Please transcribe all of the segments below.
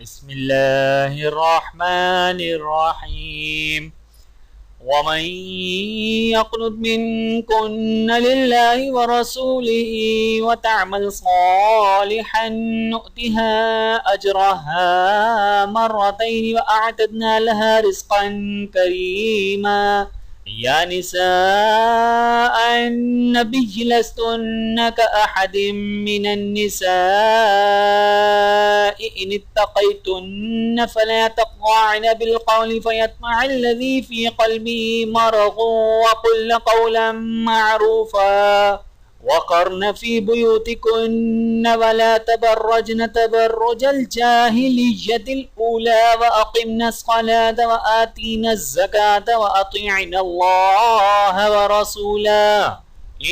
بسم الله الرحمن الرحيم ومن يقنت منكن لله ورسوله وتعمل صالحا نؤتها أجرها مرتين وأعتدنا لها رزقا كريما يا نساء النبي لستن كأحد من النساء إن اتقيتن فلا تخضعن بالقول فيطمع الذي في قلبه مرض وقلن قولا معروفا وقرن في بيوتكن ولا تبرجن تبرج الجاهلية الأولى وأقمنا الصلاة وآتينا الزكاة وأطيعنا الله ورسوله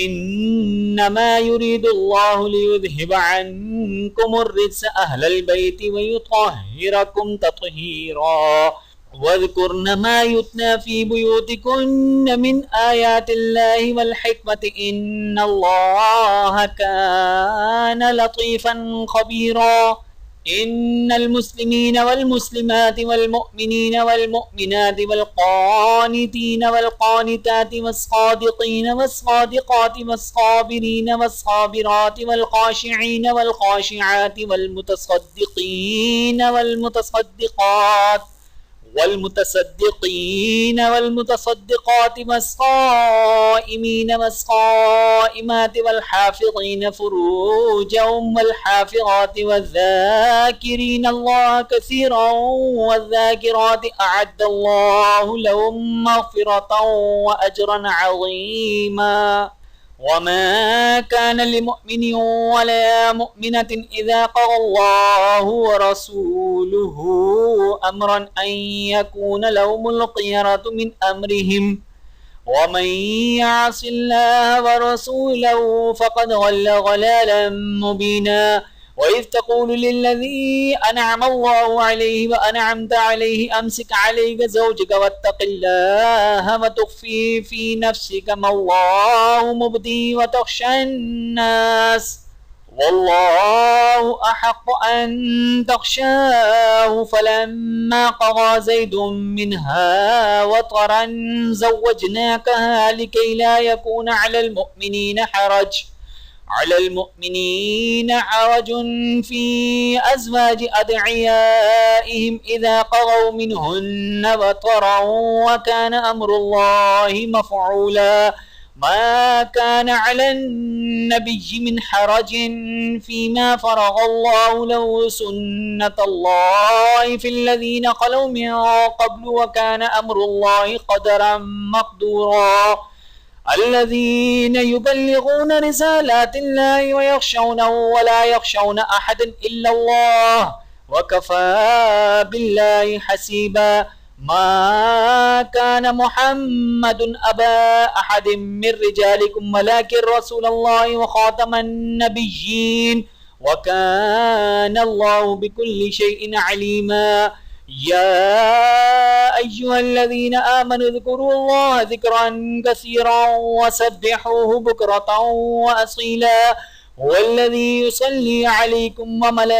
إنما يريد الله ليذهب عنكم الرجس أهل البيت ويطهركم تطهيرا واذكرن ما يتلى في بيوتكن من آيات الله والحكمة إن الله كان لطيفا خبيرا إن المسلمين والمسلمات والمؤمنين والمؤمنات والقانتين والقانتات والصادقين والصادقات والصابرين والصابرات والخاشعين والخاشعات والمتصدقين والمتصدقات والمتصدقات والصائمين والصائمات والحافظين فروجهم والحافظات والذاكرين الله كثيرا والذاكرات أعد الله لهم مغفرة وأجرا عظيما وما كان لمؤمن ولا مؤمنة إذا قضى الله ورسوله أمرا أن يكون لهم الخيرة من أمرهم ومن يعص الله ورسوله فقد ضل ضلالا مبينا وإذ تقول للذي أنعم الله عليه وأنعمت عليه أمسك عليك زوجك واتق الله وتخفي في نفسك ما الله مبديه وتخشى الناس والله أحق أن تخشاه فلما قضى زيد منها وطرا زوجناكها لكي لا يكون على المؤمنين حرج في أزواج أدعيائهم إذا قضوا منهن وطرا وكان أمر الله مفعولا ما كان على النبي من حرج فيما فرض الله له سنة الله في الذين خلوا من قبل وكان أمر الله قدرا مقدورا الذين يبلغون رسالات الله ويخشونه ولا يخشون أحدا إلا الله وكفى بالله حسيبا ما كان محمد أبا أحد من رجالكم ولكن رسول الله وخاتم النبيين وكان الله بكل شيء عليما يا أيها الذين آمنوا اذكروا الله ذكرا كثيرا وسبحوه بكرة وأصيلا هو الذي يصلي عليكم وملائكته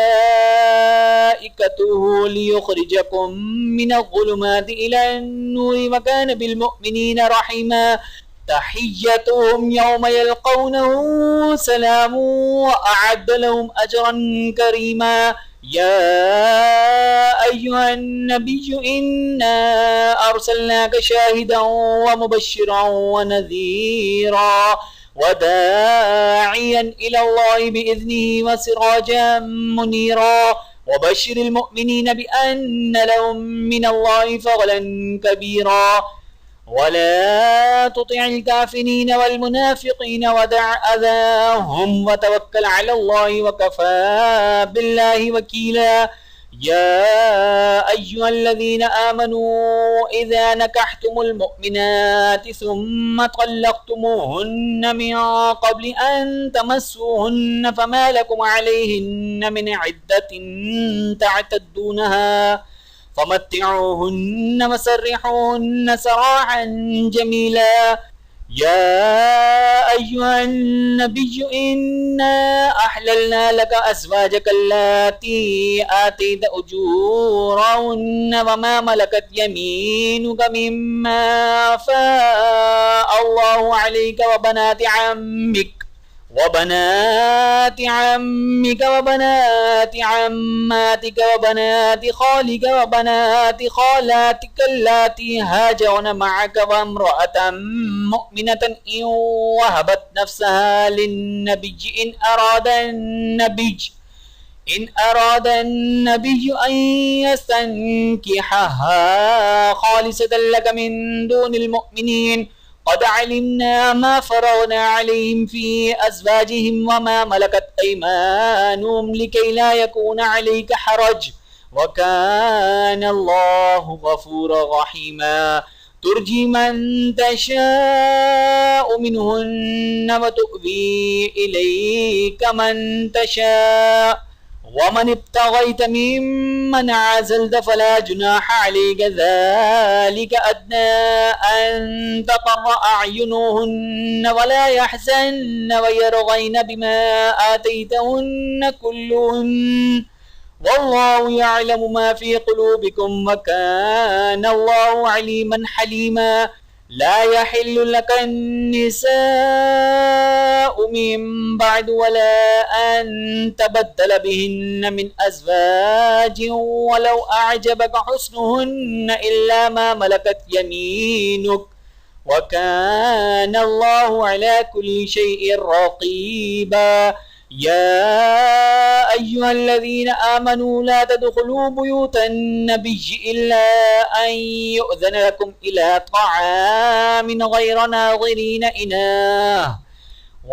ليخرجكم من الظلمات إلى النور وكان بالمؤمنين رحيما تحيتهم يوم يلقونه سلام وأعد لهم أجرا كريما يا أيها النبي إنا أرسلناك شاهدا ومبشرا ونذيرا وداعيا إلى الله بإذنه وسراجا منيرا وبشر المؤمنين بأن لهم من الله فضلا كبيرا ولا تطع الكافرين والمنافقين ودع أذاهم وتوكل على الله وكفى بالله وكيلا يا أيها الذين آمنوا إذا نكحتم المؤمنات ثم طلقتموهن من قبل أن تمسوهن فما لكم عليهن من عدة تعتدونها فمتعوهن وسرحوهن سراحا جميلا يا أيها النبي إنا أحللنا لك أزواجك اللاتي آتيت أجورهن وما ملكت يمينك مما أفاء الله عليك وبنات عمك وبنات عماتك وبنات خالك وبنات خالاتك اللاتي هاجرن معك وامرأة مؤمنة إن وهبت نفسها للنبي إن أراد النبي أن يستنكحها خالصة لك من دون المؤمنين قد علمنا ما فرضنا عليهم في أزواجهم وما ملكت أيمانهم لكي لا يكون عليك حرج وكان الله غفورا رحيما ترجي من تشاء منهن وتؤوي إليك من تشاء ومن ابتغيت ممن عزلت فلا جناح عليك ذلك أدنى أن تقر أعينهن ولا يحزن ويرضين بما آتيتهن كلهن والله يعلم ما في قلوبكم وكان الله عليما حليما لا يحل لك النساء من بعد ولا أن تبدل بهن من أزواج ولو أعجبك حسنهن إلا ما ملكت يمينك وكان الله على كل شيء رقيبا يا أيها الذين آمنوا لا تدخلوا بيوت النبي إلا أن يؤذن لكم إلى طعام غير ناظرين إناه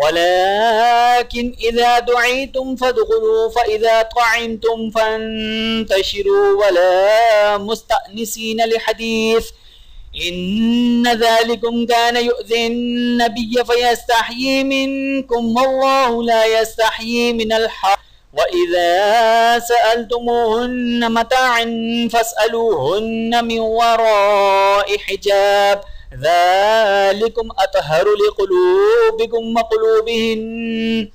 ولكن إذا دعيتم فادخلوا فإذا طعمتم فانتشروا ولا مستأنسين لحديث إن ذلكم كان يؤذي النبي فيستحيي منكم والله لا يستحيي من الحق وإذا سألتموهن متاعا فاسألوهن من وراء حجاب ذلكم أطهر لقلوبكم وقلوبهن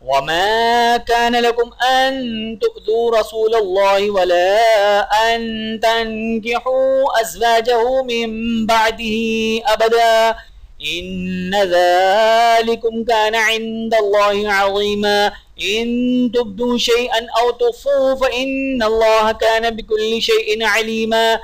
وما كان لكم أن تؤذوا رسول الله ولا أن تنكحوا أزواجه من بعده أبدا إن ذلكم كان عند الله عظيما إن تبدوا شيئا أو تخفوه فإن الله كان بكل شيء عليما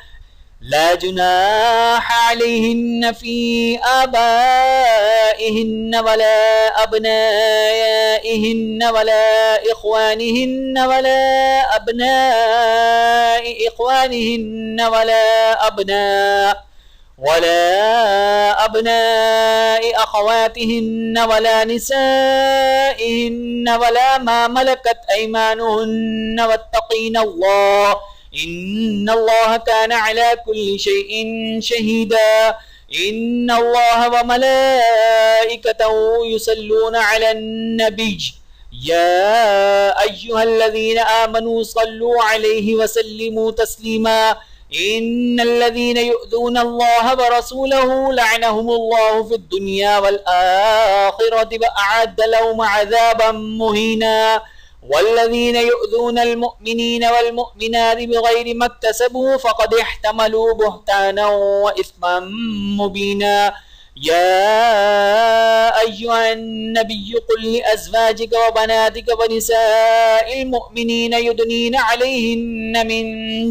لا جناح عليهن في آبائهن ولا أبنائهن ولا إخوانهن ولا أبناء إخوانهن ولا أبناء أخواتهن ولا نسائهن ولا ما ملكت أيمانهن واتقين الله إن الله كان على كل شيء شهيدا إن الله وملائكته يصلون على النبي يا أيها الذين آمنوا صلوا عليه وسلموا تسليما إن الذين يؤذون الله ورسوله لعنهم الله في الدنيا والآخرة وأعد لهم عذابا مهينا والذين يؤذون المؤمنين والمؤمنات بغير ما اكتسبوا فقد احتملوا بهتانا وإثما مبينا يا أيها النبي قل لأزواجك وبناتك ونساء المؤمنين يدنين عليهن من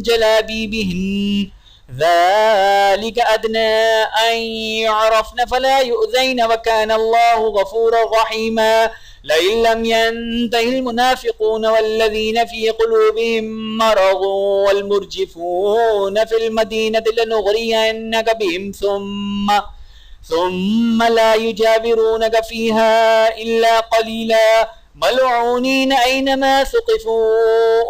جلابيبهن ذلك أدنى أن يعرفن فلا يؤذين وكان الله غفورا رحيما لئن لم ينته المنافقون والذين في قلوبهم مرض والمرجفون في المدينة لنغرينك بهم ثم لا يجاورونك فيها إلا قليلا ملعونين أينما ثقفوا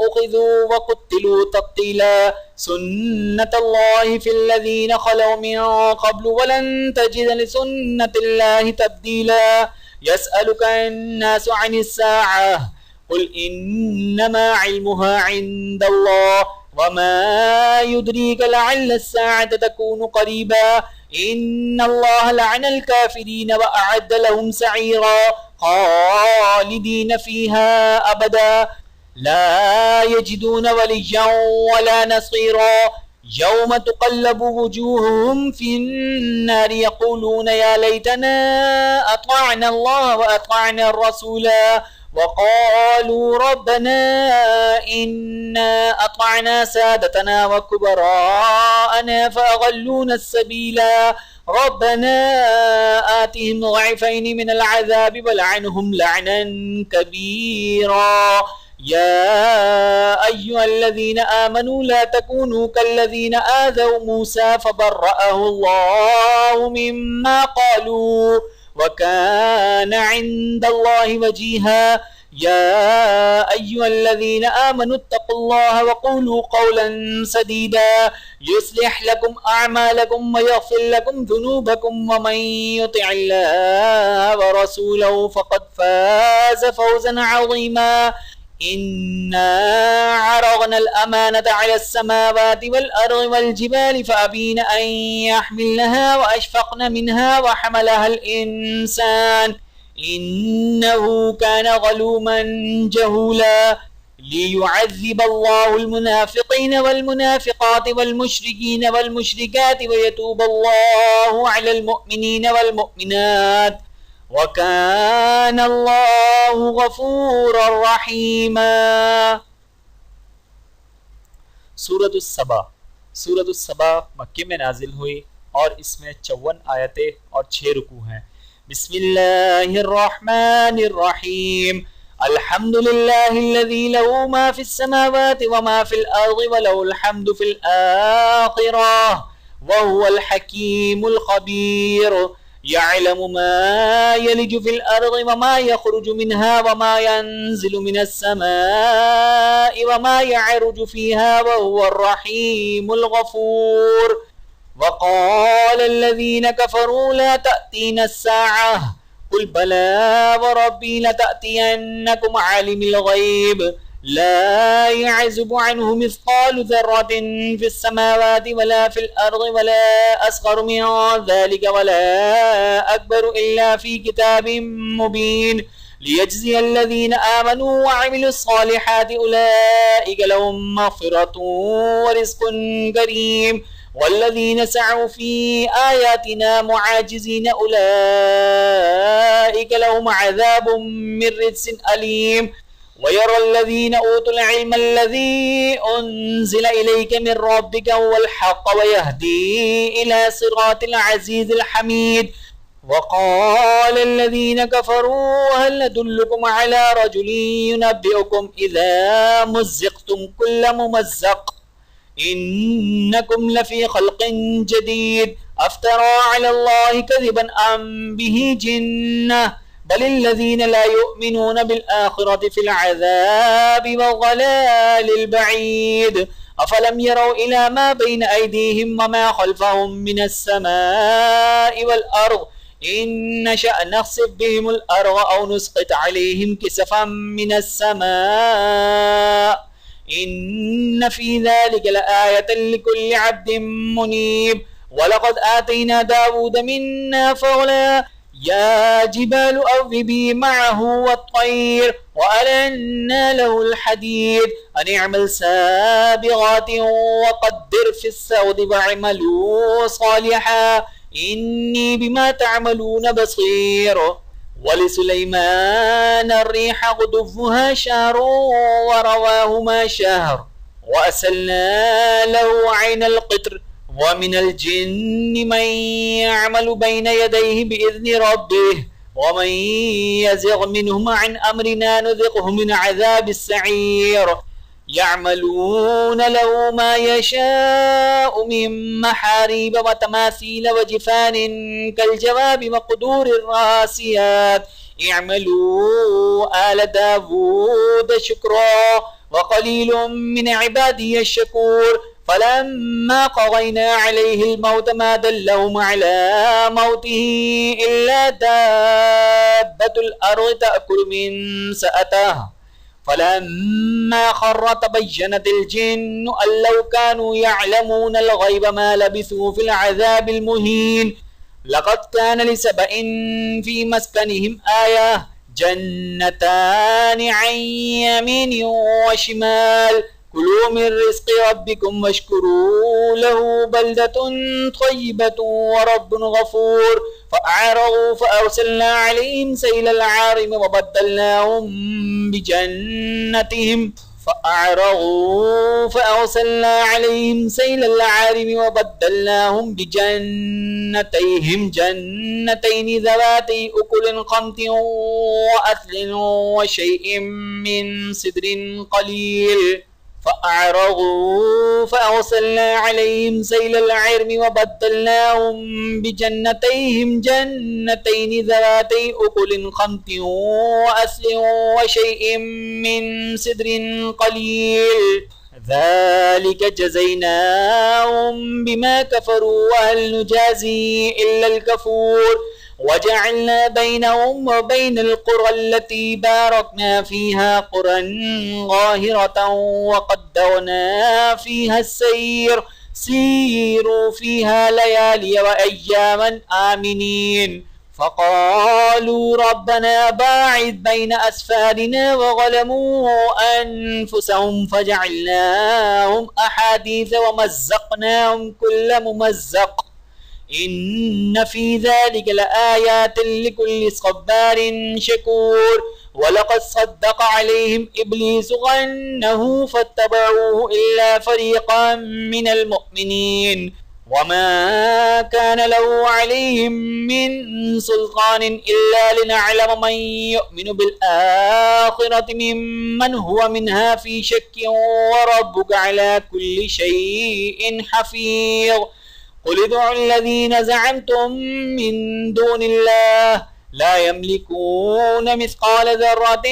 أخذوا وقتلوا تقتيلا سنة الله في الذين خلوا من قبل ولن تجد لسنة الله تبديلا يسألك الناس عن الساعة قل إنما علمها عند الله وما يدريك لعل الساعة تكون قريبا إن الله لعن الكافرين وأعد لهم سعيرا خالدين فيها أبدا لا يجدون وليا ولا نصيرا يوم تقلب وجوههم في النار يقولون يا ليتنا أطعنا الله وأطعنا الرسولا وقالوا ربنا إنا أطعنا سادتنا وكبراءنا فأضلونا السبيلا ربنا آتهم ضعفين من العذاب ولعنهم لعنا كبيرا يا أيها الذين آمنوا لا تكونوا كالذين آذوا موسى فبرأه الله مما قالوا وكان عند الله وجيها يا أيها الذين آمنوا اتقوا الله وقولوا قولا سديدا يصلح لكم أعمالكم ويغفر لكم ذنوبكم ومن يطع الله ورسوله فقد فاز فوزا عظيما إنا عرضنا الأمانة على السماوات والأرض والجبال فأبين أن يحملنها وأشفقن منها وحملها الإنسان إنه كان ظلوما جهولا ليعذب الله المنافقين والمنافقات والمشركين والمشركات ويتوب الله على المؤمنين والمؤمنات وكان الله غفورا رحيما सूरत सबा मक्के में नाजिल हुई और इसमें 54 आयतें और 6 रुकू हैं। बिस्मिल्लाहिर्रहमानिर्रहीम अल्हम्दुलिल्लाहिल्लज़ी लहू मा फिस्समावाति व मा फिल अर्ज़ि व लहुल हम्दु फिल आखिरह व हुवल हकीमुल खबीर यअलमु मा यलिजु फिल अर्ज़ि व मा यख़रुजु मिनहा व मा यंज़िलु मिनस समाइ व मा यअरुजु फ़ीहा व हुवर रहीमुल गफ़ूर वक़ाल अल्लज़ीन कफ़रू ला तअतीना अस्साअह कुल बला व रब्बी लतअतियन्नकुम आलिमिल गैब ला यअज़ुबु अन्हु मिस्क़ालु ज़र्रतिन फ़िस्समावाति वला फ़िल अर्ज़ि वला अस्ग़रु मिन ज़ालिका वला अकबरु इल्ला फ़ी किताबिम मुबीन लियज्ज़िय अल्लज़ीन आमनू व अमिलुस्सालिहाति उलाइक लहुम मग़फ़िरतुन व रिज़्क़ुन करीम वल्लज़ीन सअऊ फ़ी आयातिना मुआजिज़ीन उलाइक लहुम अज़ाबुम मिन रिज्सिन अलीम वयरा अल्लज़ीन ऊतुल इल्म अल्लज़ी उन्ज़िल इलैका मिन रब्बिका हुवल हक़्क़ वयहदी इला सिरातिल अज़ीज़िल हमीद वक़ाल अल्लज़ीन कफ़रू हल नदुल्लुकुम अला रजुलिन युनब्बिउकुम इज़ा मुज़्ज़िक़्तुम कुल्ल मुमज़्ज़क़ इन्नकुम लफ़ी ख़ल्क़िन जदीद अफ़्तरा अलल्लाहि कज़िबन अम बिही जिन्नह बलिल्लज़ीन ला युमिनून बिलआखिरति फिल अज़ाबि वज़्ज़लालिल बईद अफ़लम यरौ इला मा बैन अयदीहिम व मा ख़ल्फ़हुम मिनस समाइ वल अर्ज़ इन नशअ नख़्सिफ़ बिहिमुल अर्ज़ औ नुस्क़ित अलैहिम किसफ़म मिनस समा इन्न फ़ी ज़ालिका लआयतन लिकुल्लि अब्दिन मुनीब वलक़द आतैना दाऊद मिन्ना फ़ज़ला या जिबालु अव्विबी मअहु वत्तैर वअलन्ना लहुल हदीद अन इअमल साबिग़ातिन वक़द्दिर फ़िस्सर्दि वअमलू सालिहा इन्नी बिमा तअमलून बसीर वलिसुलैमान अर्रीह गुदुव्वुहा शहरुन वरवाहुमा शहर वअसलना लहु ऐनल क़ित्र ومن الجن من يعمل بين يديه بإذن ربه ومن يزغ منهم عن أمرنا نذقه من عذاب السعير يعملون له ما يشاء من محاريب وتماثيل وجفان كالجواب وقدور الراسيات اعملوا آل داود شكرا وقليل من عبادي الشكور فلما قضينا عليه الموت ما دلهم على موته إلا دابة الأرض تأكل من سأته فلما خر تبينت الجن أن لو كانوا يعلمون الغيب ما لبثوا في العذاب المهين. لقد كان لسبإ في مسكنهم آية جنتان عن يمين وشمال كلوا من رزق ربكم واشكروا له بلدة طيبة ورب غفور. فأعرضوا فأرسلنا عليهم سيل العارم وبدلناهم بجنتيهم جنتين ذواتي أكل خمط وأثل وشيء من سدر قليل. فأرسلنا عليهم سيل العرم وبدلناهم بجنتيهم جنتين ذواتي أكل خمط وأثل وشيء من سدر قليل. ذلك جزيناهم بما كفروا وهل نجازي إلا الكفور. وجعلنا بينهم وبين القرى التي باركنا فيها قرى ظاهرة وقدرنا فيها السير سيروا فيها ليالي وأياما آمنين. فقالوا ربنا باعد بين أسفارنا وظلموا أنفسهم فجعلناهم أحاديث ومزقناهم كل ممزق إن في ذلك لآيات لكل صبار شكور. ولقد صدق عليهم إبليس ظنه فاتبعوه إلا فريقا من المؤمنين وما كان له عليهم من سلطان إلا لنعلم من يؤمن بالآخرة ممن هو منها في شك وربك على كل شيء حفيظ. قل ادعوا الذين زعمتم من دون الله لا يملكون مثقال ذرة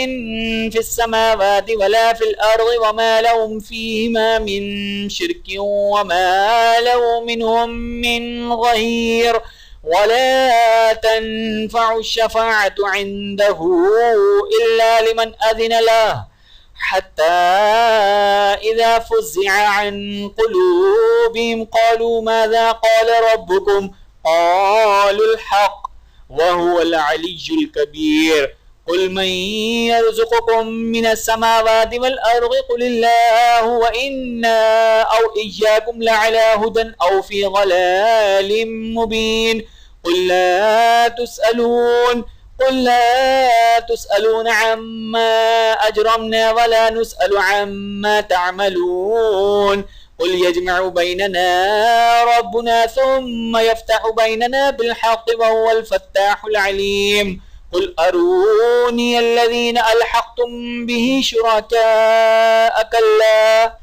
في السماوات ولا في الأرض وما لهم فيهما من شرك وما له منهم من ظهير. ولا تنفع الشفاعة عنده إلا لمن أذن له حتى إذا فزع عن قلوبهم قالوا ماذا قال ربكم قالوا الحق وهو العلي الكبير. قل من يرزقكم من السماوات والأرض قل الله وإنا أو إياكم لعلى هدى أو في ضلال مبين. قل لا تسألون عما أجرمنا ولا نسأل عما تعملون. قل يجمع بيننا ربنا ثم يفتح بيننا بالحق وهو الفتاح العليم. قل أروني الذين ألحقتم به شركاء كلا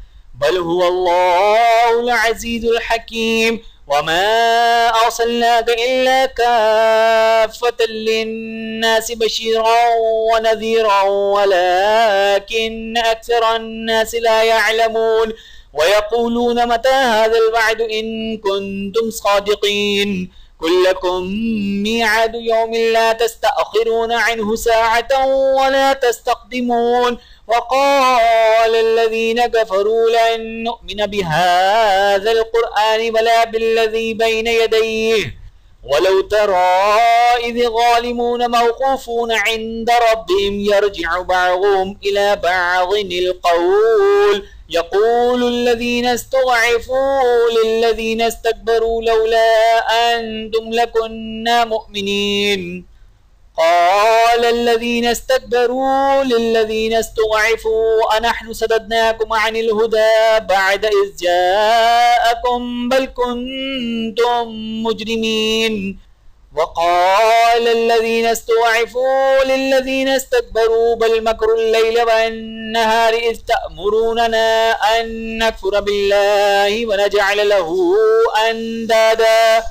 بل هو الله العزيز الحكيم. وما أرسلناك إلا كافة للناس بشيرا ونذيرا ولكن أكثر الناس لا يعلمون. ويقولون متى هذا الوعد إن كنتم صادقين. قل لكم ميعاد يوم لا تستأخرون عنه ساعة ولا تستقدمون. وقال الذين كفروا لن نؤمن بهذا القرآن ولا بالذي بين يديه ولو ترى إذ الظالمون موقوفون عند ربهم يرجع بعضهم إلى بعض القول يقول الذين استضعفوا للذين استكبروا لولا أنتم لكنا مؤمنين. قال الذين استكبروا للذين استضعفوا أنحن صددناكم عن الهدى بعد إذ جاءكم بل كنتم مجرمين. وقال الذين استضعفوا للذين استكبروا بل مكر الليل والنهار إذ تأمروننا أن نكفر بالله ونجعل له أندادا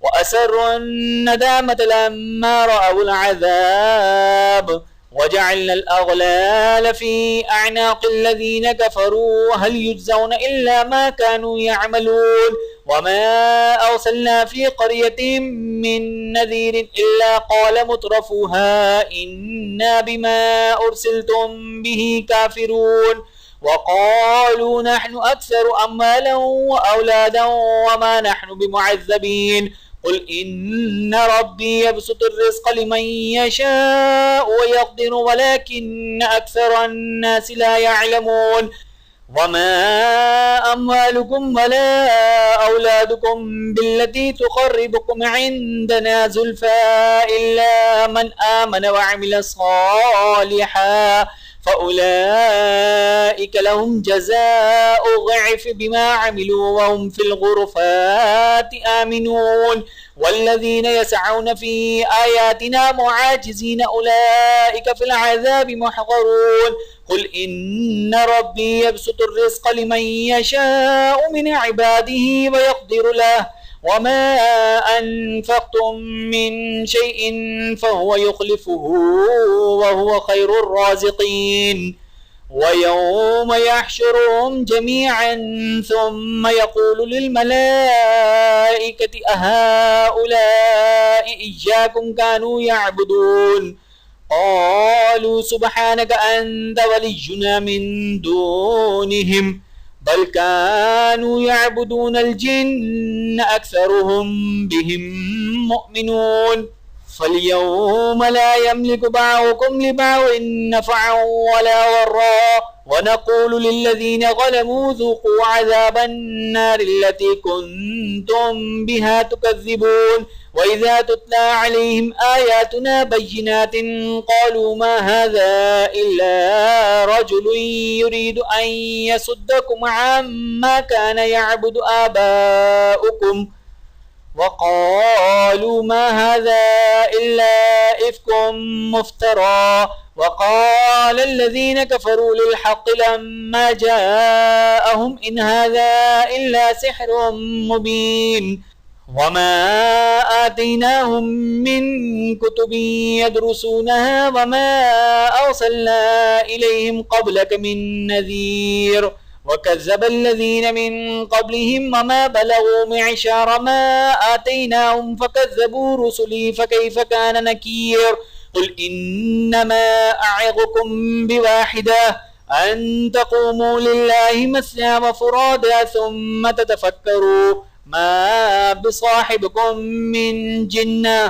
وأسروا الندامة لما رأوا العذاب وجعلنا الأغلال في أعناق الذين كفروا هل يجزون إلا ما كانوا يعملون. वमा अरसलना फ़ी क़रियतिन मिन नज़ीरिन इल्ला क़ाल मुत्रफ़ूहा इन्ना बिमा उरसिलतुम बिही काफ़िरून वक़ालू नहनु अक्सरु अम्वालन व औलादन वमा नहनु बिमुअज़्ज़बीन क़ुल इन्ना रब्बी यबसुतु अर्रिज़्क़ लिमन यशाअु व यक़दिरु वलाकिन्न अक्सरन नासि ला यअलमून वमा अम्वालुकुम वला औलादुकुम बिल्लती तुक़र्रिबुकुम इंदना ज़ुल्फ़ा इल्ला मन आमन व अमिल सालिहान फ़उलाइक लहुम जज़ाउ ज़िफ़ बिमा अमिलू व हुम फ़िल ग़ुरफ़ाति आमिनून वल्लज़ीन यसअऊन फ़ी आयातिना मुआजिज़ीन उलाइक फ़िल अज़ाबि मुहज़रून क़ुल इन्ना रब्बी यबसुतु अर्रिज़्क़ लिमन यशाअु मिन इबादिही व यक़दिरु लहु वमा अनफ़क़्तुम मिन शैइन फ़हुव युख़्लिफ़ुहु व हुव ख़ैरुर राज़िक़ीन वयौम यहशुरुहुम जमीअन थुम्मा यक़ूलु लिलमलाइकति अहाउलाइ इय्याकुम कानू यअबुदून क़ालू सुब्हानक अंत वलिय्युना मिन दूनिहिम बल कानू यअबुदूनल जिन्न अक्सरुहुम बिहिम मुअमिनून फ़ल्यौम ला यमलिकु बअदुकुम लिबअदिन नफ़अन वला ज़र्रा वनक़ूलु लिल्लज़ीन ज़लमू ज़ूक़ू अज़ाबन नारि अल्लती कुन्तुम बिहा तुकज़्ज़िबून वइज़ा तुत्ला अलैहिम आयातुना बय्यिनातिन क़ालू मा हाज़ा इल्ला रजुलुन युरीदु अन यसुद्दकुम अम्मा कान यअबुदु आबाउकुम वक़ालू मा हाज़ा इल्ला इफ़्कुम मुफ़्तरा वक़ाल अल्लज़ीन कफ़रू लिल-हक़्क़ि लम्मा जाअहुम इन हाज़ा इल्ला सिह्रुम मुबीन वमा आतैनाहुम मिन कुतुबिन यदरुसूनहा वमा अरसलना इलैहिम क़ब्लक मिन नज़ीर वकज़्ज़ब अल्लज़ीन मिन क़ब्लिहिम वमा बलगू मिअशार मा आतैनाहुम फकज़्ज़बू रुसुली फकैफ़ कान नकीर क़ुल इन्नमा अ'iज़ुकुम बिवाहिदा अन तक़ूमू लिल्लाहि मस्ना व फ़ुरादा थुम्मा ततफ़क्करू मा बिसाहिबिकुम मिन जिन्नह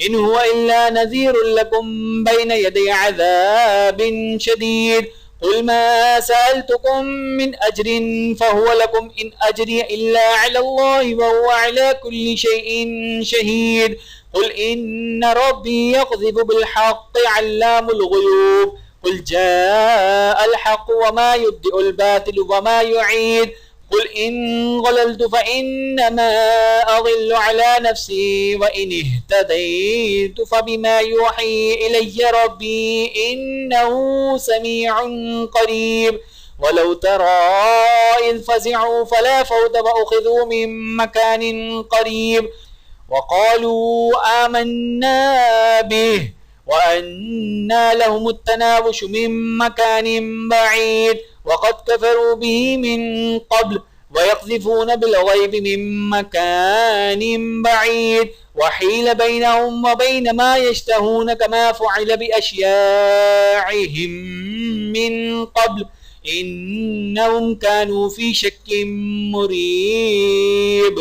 इन हुवा इल्ला नज़ीरुन लकुम बैन यदै अज़ाबिन शदीद क़ुल मा सअल्तुकुम मिन अज्रिन फ़हुवा लकुम इन अज्रिय इल्ला अलल्लाहि व हुवा अला कुल्लि शैइन शहीद क़ुल इन्ना रब्बी यक़ज़िफ़ु बिल-हक़्क़ि अल्लामुल ग़ुयूब क़ुल जाअल हक़्क़ु व मा युब्दिउल बातिलु व मा युईद क़ुल इन ज़लल्तु फ़इन्नमा अज़िल्लु अला नफ़्सी व इन इह्तदैतु फ़बिमा यूही इलय्या रब्बी इन्नहु समीउन क़रीब वलौ तरा इज़ फ़ज़िअू फला फ़ौत व उख़िज़ू मिन मकानिन क़रीब वक़ालू आमन्ना बिहि व अन्ना लहुमुत तनावुशु मिन मकानिन बईद वक़द कफ़रू बिही मिन क़ब्ल वयक़ज़िफ़ून बिल-ग़ैबि मिन मकानिन बईद वहील बैनहुम व बैन मा यश्तहून कमा फ़ुइल बिअश्याइहिम मिन क़ब्ल इन्नहुम कानू फ़ी शक्किन मुरीब।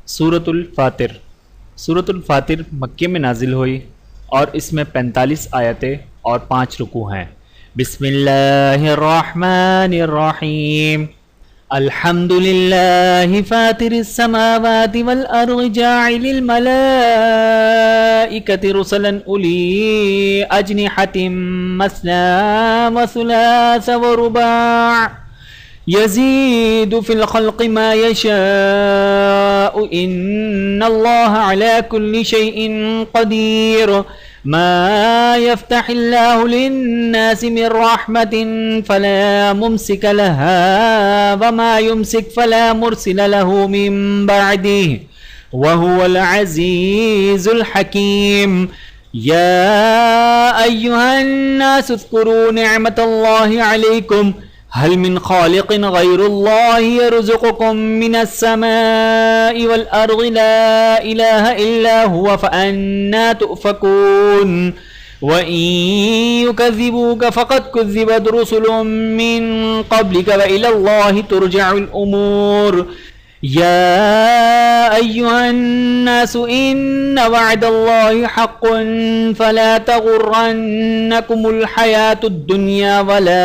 सूरतुल फ़ातिर। सूरतुल फ़ातिर मक्के में नाजिल हुई और इसमें 45 आयतें और 5 रुकू हैं। बिस्मिल्लाहिर्रहमानिर्रहीम अल्हम्दुलिल्लाहि फ़ातिरिस समावाति वल अर्ज़ि जाइलिल मलाइकति रुसलन उली अजनिहतिम मस्ना व सुलास व रुबा' यज़ीदु फ़िल ख़ल्क़ि मा यशाअु इन्नल्लाहा अला कुल्लि शैइन क़दीर मा यफ़्तहिल्लाहु लिन्नासि मिन रहमतिन फ़ला मुमसिक लहा व मा युमसिक फ़ला मुरसिल लहु मिन बअदिहि व हुवल अज़ीज़ुल हकीम। या अय्युहन नास उज़्कुरू निअमतल्लाहि अलैकुम हल मिन खालिकिन गैरुल्लाहि यरज़ुक़ुकुम मिनस्समाइ वल अर्ज़ि ला इलाहा इल्ला हुवा फ़अन्ना तुफ़कून व इन युकज़्ज़िबूक फ़क़द कुज़्ज़िबत रुसुलुम मिन क़ब्लिक व इलल्लाहि तुरजअुल उमूर या अय्युहन्नासु इन्न वअदल्लाहि हक़्क़ुन फला तग़ुर्रन्नकुमुल हयातुद दुन्या वला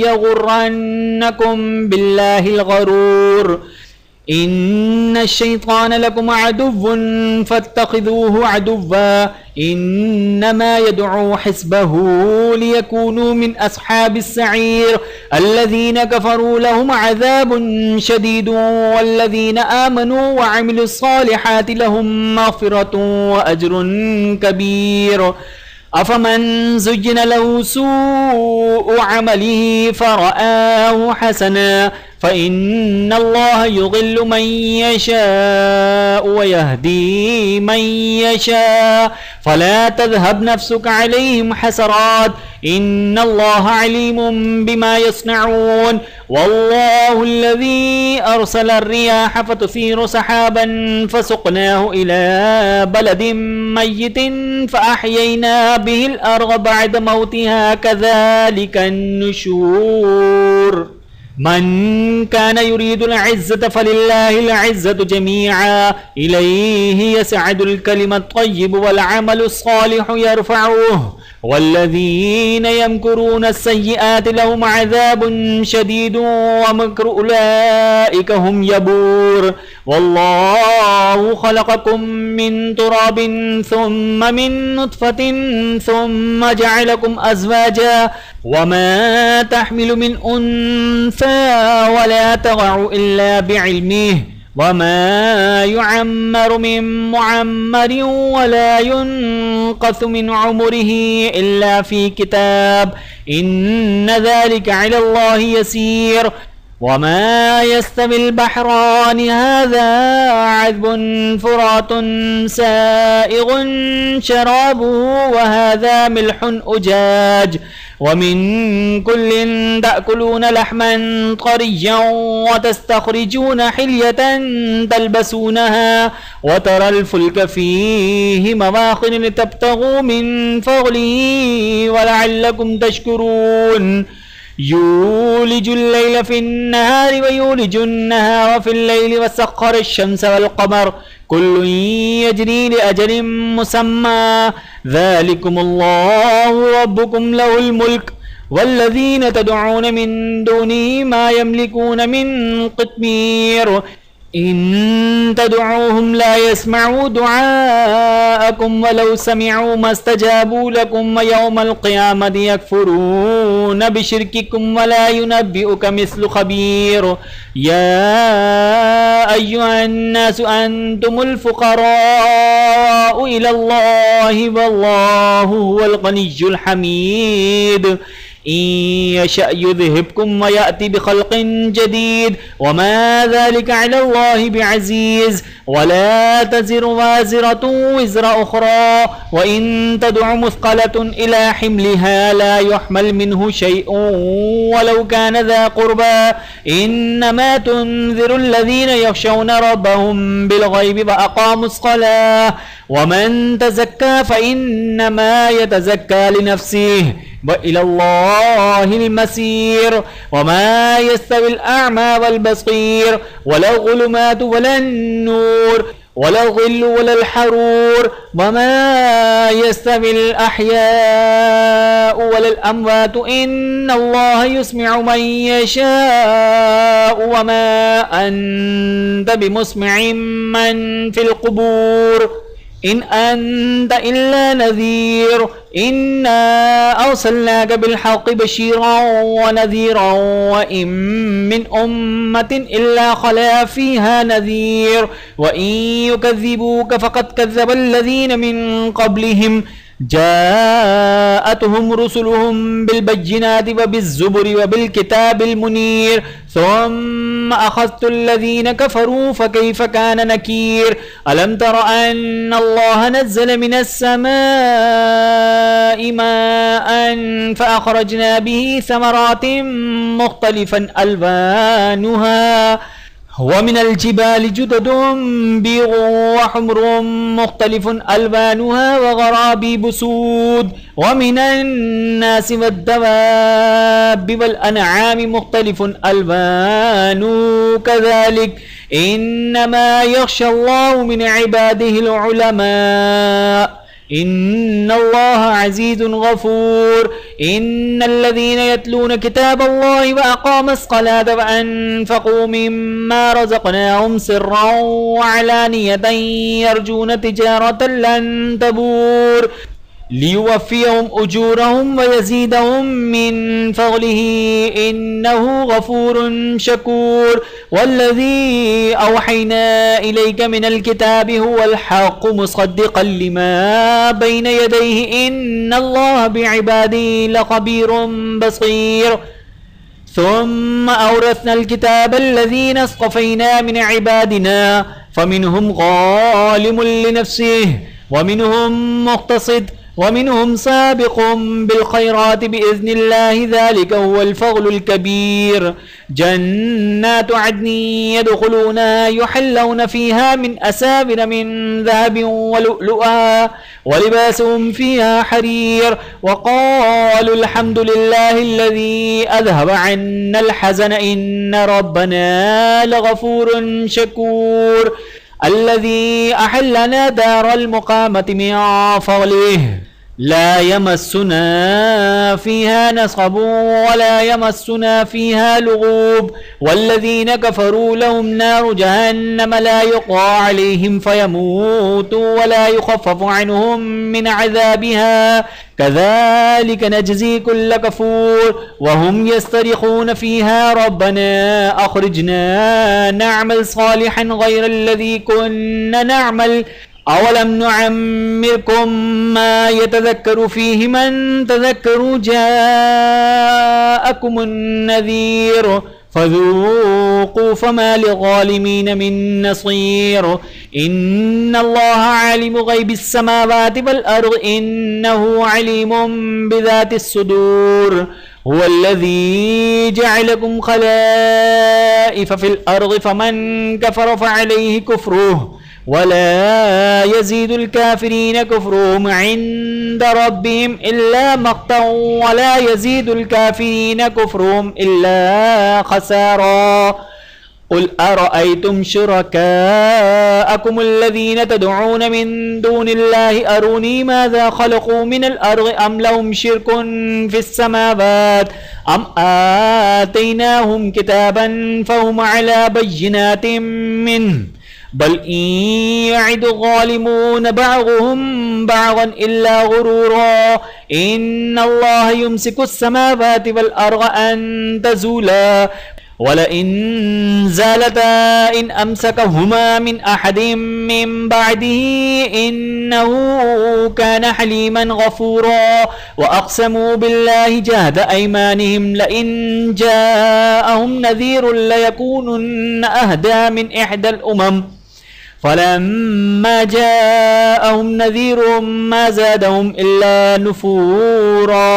यग़ुर्रन्नकुम बिल्लाहिल गरूर इन्न शैतान लकुम अदुव्वुन फत्तखिज़ूहु अदुव्वा इन्नमा यदउ हिज़्बहु लियकूनु मिन अस्हाबिस सईर अल्लज़ीना कफ़रू लहुम अज़ाबुन शदीदुन वल्लज़ीना आमनू व अमिलुस सालिहाति लहुम मग़फ़िरतुन व अज्रुन कबीर अफ़मन ज़ुय्यिन लहु सूअु अमलिही फ़रआहु हसना फ़इन्नल्लाह युज़िल्लु मन यशाअ व यहदी मन यशाअ फ़ला तज़हब नफ़्सुका अलैहिम हसरात इन्नल्लाह अलीमुम बिमा यस्नऊन वल्लाहु अल्लज़ी अरसला अर्रियाह फ़तुसीरु सहाबन फ़सुक़नाहु इला बलदिन मय्यितिन फ़अहयैना बिहिल अर्ज़ बअद मौतिहा कज़ालिका अन्नुशूर मन कान युरीदुल इज़्ज़त फ़लिल्लाहिल इज़्ज़तु जमीअन इलैहि यसअदुल कलिमत तय्यिब वल अमलुस सालिहु यरफ़उहु वल्लज़ीन यमकुरून अस्सय्यिआत लहुम अज़ाबुन शदीदुन व मक्रु उलाइका हुम यबूर वल्लाहु खलक़कुम मिन तुराबिन सुम्मा मिन नुत्फ़तिन सुम्मा जअलकुम अज़वाजा वमा तहमिलु मिन उन्सा वला तग़उ इल्ला बिइल्मिहि वमा युअम्मरु मिन मुअम्मरिन वला युनक़सु मिन उमरिही इल्ला फ़ी किताब इन्न ज़ालिका अलल्लाहि यसीर वमा यस्तविल बहरानि हाज़ा अज़बुन फ़ुरातुन साइग़ुन शराबुहु व हाज़ा मिल्हुन उजाज वमिन कुल्लिन तअकुलून लहमन तरिय्यन व तस्तख़रिजून हिल्यतन तल्बसूनहा व तरल फुल्क फ़ीहि मवाख़िर लितब्तग़ू मिन फ़ज़लिही व लअल्लकुम तशकुरून यूलिजुल लैल फ़िन्नहारि व यूलिजुन नहार फ़िल लैलि व सख़्ख़र अश-शम्स वल क़मर कुल्लुन यजरी लिअजलिन मुसम्मा ज़ालिकुमुल्लाहु रब्बुकुम लहुल मुल्क वल्लज़ीन तदऊन मिन दूनिही मा यमलिकून मिन क़ित्मीर इन तदऊहुम ला यस्मऊ दुआअकुम वलौ समिअू मस्तजाबू लकुम यौमल क़ियामति यकफ़ुरून बिशिर्किकुम वला युनब्बिउक मिस्लु ख़बीर या अय्युहन्नासु अंतुमुल फ़ुक़राउ इलल्लाहि वल्लाहु हुवल ग़निय्युल हमीद इन यशअ युज़हिबकुम व याति बिख़ल्क़िन जदीद वमा ज़ालिका अलल्लाहि बिअज़ीज़ वला तज़िरु वाज़िरतुन विज़रा उख़रा व इन तदउ मुस्क़लतुन इला हिम्लिहा ला युहमल मिन्हु शैउन वलौ कान ज़ा क़ुर्बा इन्नमा तुनज़िरुल्लज़ीन यख़शौन रब्बहुम बिलग़ैबि व अक़ामुस्सलाह वमन तज़क्का फ़इन्नमा यतज़क्का लिनफ़्सिहि व इलल्लाहिल मसीर वमा यस्तविल अअमा वल बसीर वला ज़ुलुमातु वला नूर वला ज़िल्लु वला हरूर वमा यस्तविल अहयाउ वला अमवातु इन्नल्लाहा युस्मिउ मन यशाउ वमा अंत बिमुस्मिइन मन फिल क़ुबूर इन अंत इल्ला नज़ीर इन्ना अरसलनाका बिलहक़्क़ि बशीरन व नज़ीरन व इन मिन उम्मतिन इल्ला खला फ़ीहा नज़ीर व इन युकज़्ज़िबूका फ़क़द कज़्ज़बल लज़ीन मिन क़ब्लिहिम जाअतहुम रुसुलुहुम बिलबय्यिनाति वबिज़्ज़ुबुरि वबिलकिताबिल मुनीर सुम्मा अख़ज़्तुल्लज़ीन कफ़रू फ़कैफ़ कान नकीर अलम तर अन्नल्लाह नज़्ज़ल मिनस्समाइ माअन फ़अख़रजना बिही समरातिन मुख़्तलिफ़न अल्वानुहा वमिनल जिबालि जुददुन बीग़ुन वहुम्रुन मुख़्तलिफ़ुन अल्वानुहा वग़राबीबु सूद वमिनन नासि वद्दवाब्बि वल अनआमि मुख़्तलिफ़ुन अल्वानुहु कज़ालिक इन्नमा यख़शल्लाहु मिन इबादिहिल उलमा इन्नल्लाह अज़ीज़ुन गफ़ूर इन्नल्लज़ीन यत्लून किताबल्लाहि व अक़ामस्सलात व अनफ़क़ू मिम्मा रज़क़नाहुम सिर्रन व अलानियतन यरजून तिजारतन लन तबूर लियुवफ़्फ़ियहुम उजूरहुम व यज़ीदहुम मिन फ़ज़लिही इन्नहु गफ़ूरुन शकूर वल्लज़ी अवहयना इलैका मिनल किताबि हुवल हक़्क़ु मुसद्दिक़न लिमा बैन यदैहि इन्नल्लाह बिइबादिही लख़बीरुन बसीर सुम्मा औरसनल किताबल्लज़ीना अस्तफ़ैना मिन इबादिना फ़मिनहुम ज़ालिमुन लिनफ़्सिहि व मिनहुम मुक़्तसिद वमिनहुम साबिक़ुन बिलख़ैराति बिइज़्निल्लाहि ज़ालिका हुवल फ़ज़्लुल कबीर जन्नातु अदनि यदख़ुलूनहा युहल्लौन फ़ीहा मिन असाविर मिन ज़हबिन व लुअलुआ व लिबासुहुम फ़ीहा हरीर व क़ालू अल्हम्दुलिल्लाहिल्लज़ी अज़हब अन्नल हज़न इन्न रब्बना लग़फ़ूरुन शकूर अल्लज़ी अहल्लना दारल मुक़ामति मिन फ़ज़लिहि ला यमस्सुना फ़ीहा नसबुन व ला यमस्सुना फ़ीहा लुग़ूब वल्लज़ीन कफ़रू लहुम नारु जहन्नम ला युक़दा अलैहिम फ़यमूतू व ला युख़फ़फ़ु अन्हुम मिन अज़ाबिहा कज़ालिक नजज़ी कुल्ल कफ़ूर वहुम यस्तरिख़ून फ़ीहा रब्बना अख़रिजना नअमल सालिहन ग़ैरल्लज़ी कुन्ना नअमल अवलम नुअम्मिरकुम मा यतज़क्करु फ़ीहि मन तज़क्करु जाअकुमुन नज़ीर फ़ज़ूक़ू फ़मा लिज़्ज़ालिमीन मिन नसीर इन्नल्लाह आलिमु ग़ैबिस समावाति वल अर्ज़ इन्नहु अलीमुम बिज़ातिस सुदूर हुवल्लज़ी जअलकुम ख़लाइफ़ फ़िल अर्ज़ि फ़मन कफ़र फ़अलैहि कुफ़्रुहु वला यज़ीदुल काफ़िरीन कुफ़्रुहुम इन्द रब्बिहिम इल्ला मक़्तन वला यज़ीदुल काफ़िरीन कुफ़्रुहुम इल्ला ख़सारा क़ुल अरअयतुम शुरकाअकुमुल्लज़ीन तदउन मिन दूनिल्लाहि अरूनी माज़ा ख़लक़ू मिनल अर्ज़ि अम लहुम शिरकुन फ़िस्समावात अम आतैनाहुम किताबन फ़हुम अला बय्यिनातिन मिन्हु बल यअदु ज़ालिमून बअज़ुहुम बअज़न इल्ला गुरूरा इन्नल्लाह युमसिकुस समावाति वल अर्ज़ अन तज़ूला वलइन ज़ालता इन अमसकहुमा मिन अहदिन मिन बअदिही इन्नहु कान हलीमन गफ़ूरा व अक़समू बिल्लाहि जहद अयमानिहिम लइन जाअहुम नज़ीरुन लयकूनुन्न अहदा मिन इहदल उमम फलम्मा जाअहुम नज़ीरुन मा ज़ादहुम इल्ला नुफ़ूरा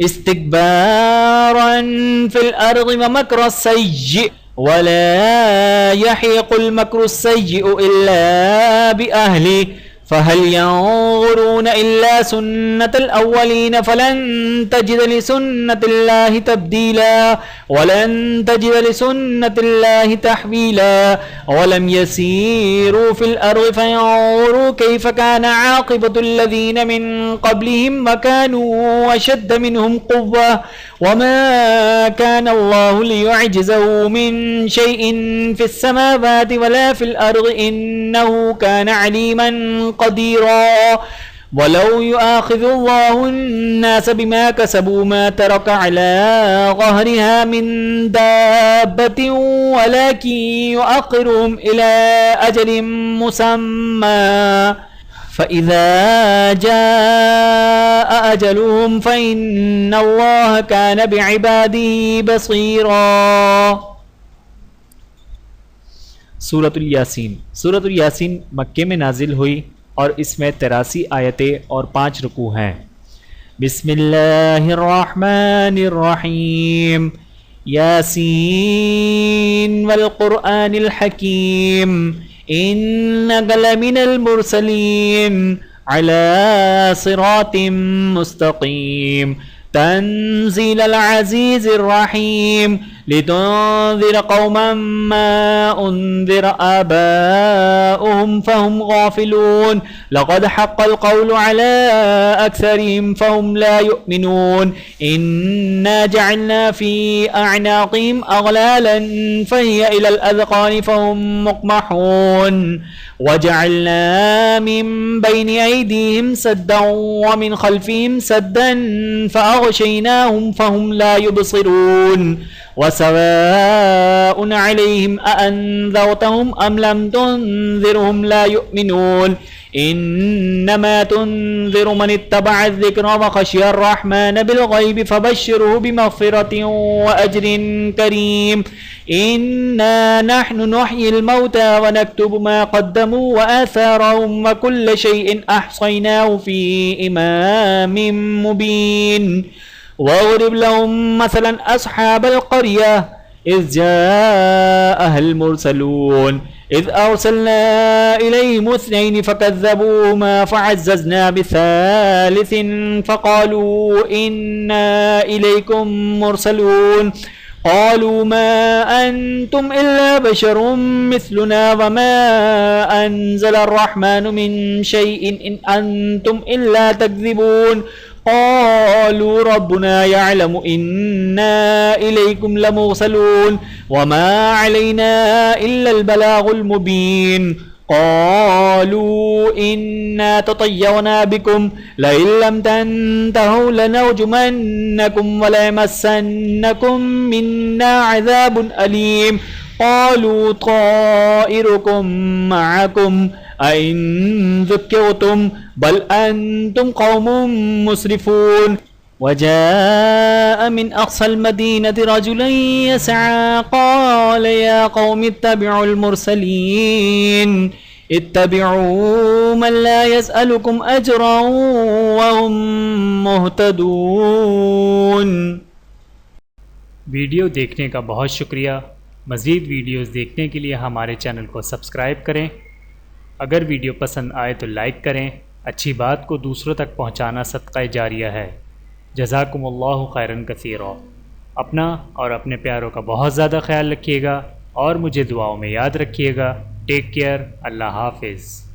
इस्तिकबारन फिल अर्ज़ि व मक्र सय्यि वला यहीक़ुल मक्रु सय्यिउ इल्ला बिअहलिहि फ़हल यंज़ुरून इल्ला सुन्नतल अव्वलीन फ़लन तजिद लिसुन्नतिल्लाहि तब्दीला वलन तजिद लिसुन्नतिल्लाहि तहवीला वलम यसीरू फिल अर्ज़ि फ़यंज़ुरू कैफ़ कान आक़िबतुल्लज़ीन मिन क़ब्लिहिम व कानू अशद्द मिनहुम क़ुव्वह वमा कान अल्लाहु लियुअजिज़हु मिन शैइन फ़िस्समावाति वला फ़िल अर्ज़ि इन्नहु कान अलीमन क़दीरा वलौ युआख़िज़ुल्लाहु अन्नास बिमा कसबू मा तरक अला ज़हरिहा मिन दाब्बतिन वलाकिन युअख़्खिरुहुम इला अजलिन मुसम्मा فإذا جاء أجلهم فإن الله كان بعباده بصيرا। सूरतुल यासीन। सूरतुल यासीन मक्के में नाजिल हुई और इसमें 83 आयतें और 5 रुकू हैं। बिस्मिल्लाहिर्रहमानिर्रहीम। यासीन वल क़ुरआनिल हकीम इन्नका लमिनल मुरसलीन अला सिरातिम मुस्तक़ीम तंज़ीलल अज़ीज़िर रहीम लितुन्ज़िर क़ौमन मा उन्ज़िर आबाउहुम फ़हुम गाफ़िलून लक़द हक़्क़ल क़ौलु अला अक्सरिहिम फ़हुम ला युमिनून इन्ना जअलना फ़ी अअनाक़िहिम अग़लालन फ़हिय इलल अज़क़ानि फ़हुम मुक़महून वजअलना मिन बैनि अयदीहिम सद्दन व मिन ख़ल्फ़िहिम सद्दन फ़अग़शयनाहुम फ़हुम ला युबसिरून वसवाउन अलैहिम अअन्ज़रतहुम अम लम तुन्ज़िरहुम ला युमिनून इन्नमा तुन्ज़िरु मन इत्तबअ अज़्ज़िक्र व ख़शिय अर्रहमान बिलग़ैबि फ़बश्शिरहु बिमग़फ़िरतिन व अज्रिन करीम इन्ना नहनु नुह्यिल मौता व नक्तुबु मा क़द्दमू व आसारहुम व कुल्ल शैइन अहसयनाहु फ़ी इमामिन मुबीन वज़रिब लहुम मसलन अस्हाबल क़रयह इज़ जाअहल मुरसलून इज़ अरसलना इलैहिम इस्नैनि फ़कज़्ज़बूहुमा फ़अज़्ज़ज़ना बिसालिसिन फ़क़ालू इन्ना इलैकुम मुरसलून क़ालू मा अंतुम इल्ला बशरुम मिस्लुना व मा अंज़ल अर्रहमानु मिन शैइन इन अंतुम इल्ला तकज़िबून क़ालू रब्बुना यअलमु इन्ना इलैकुम लमुरसलून व मा अलैना इल्लल बलागुल मुबीन क़ालू इन्ना ततय्यरना बिकुम लइन लम तंतहू लनरजुमन्नकुम व लयमस्सन्नकुम मिन्ना अज़ाबुन अलीम क़ालू ताइरुकुम मअकुम अइन ज़ुक्किरतुम बल अंतुम क़ौमुम मुस्रिफून वजाअ मिन अक़सल मदीनति रजुलन यसअ क़ाल या क़ौमि इत्तबिउल मुरसलीन इत्तबिउ मन ला यसअलुकुम अजरन व हुम मुहतदून। वीडियो देखने का बहुत शुक्रिया। मज़ीद वीडियोज़ देखने के लिए हमारे चैनल को सब्सक्राइब करें। अगर वीडियो पसंद आए तो लाइक करें। अच्छी बात को दूसरों तक पहुंचाना सदक़ा जारिया है। जज़ाकुमुल्लाहु खैरन कसीरा। अपना और अपने प्यारों का बहुत ज़्यादा ख्याल रखिएगा और मुझे दुआओं में याद रखिएगा। Take care. अल्लाह हाफ़िज़।